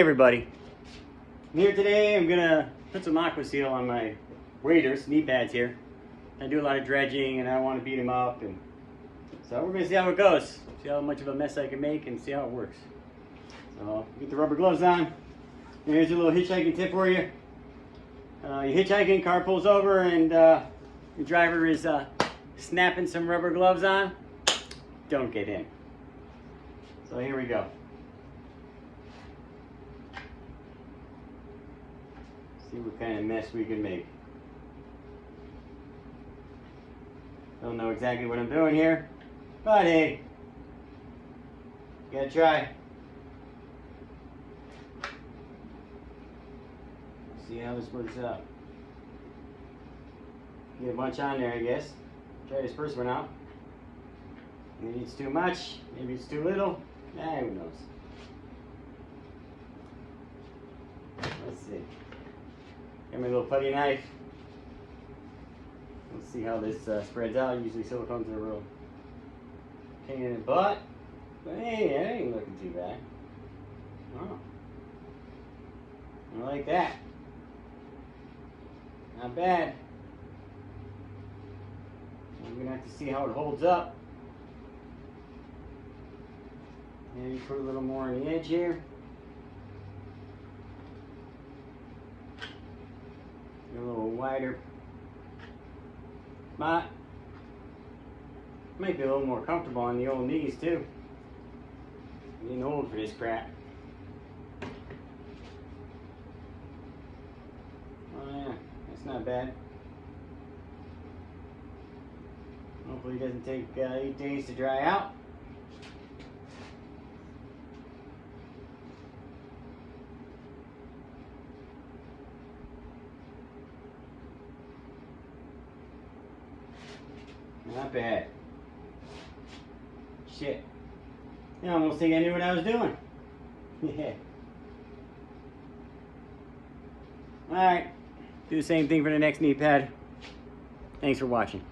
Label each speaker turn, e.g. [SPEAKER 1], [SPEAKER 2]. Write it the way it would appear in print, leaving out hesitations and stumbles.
[SPEAKER 1] Hey everybody, I'm here today. I'm gonna put some aqua seal on my waders, knee pads here. I do a lot of dredging and I want to beat them up, and so we're gonna see how it goes, see how much of a mess I can make and see how it works. So get the rubber gloves on. And here's a little hitchhiking tip for you. You're hitchhiking, car pulls over, and the driver is snapping some rubber gloves on. Don't get in. So here we go. See what kind of mess we can make. Don't know exactly what I'm doing here, but hey, gotta try. See how this works out. Get a bunch on there, I guess. Try this first one out. Maybe it's too much, maybe it's too little. Who knows? Let's see. Got my little putty knife. Let's see how this spreads out. Usually silicones are a real pain in the butt. But hey, that ain't looking too bad. Oh. I like that. Not bad. I'm going to have to see how it holds up. Maybe put a little more on the edge here. A little wider spot. Might be a little more comfortable on the old knees too. I'm getting old for this crap. Oh yeah, that's not bad. Hopefully it doesn't take 8 days to dry out. Not bad. Shit. I almost think I knew what I was doing. Yeah. Alright. Do the same thing for the next knee pad. Thanks for watching.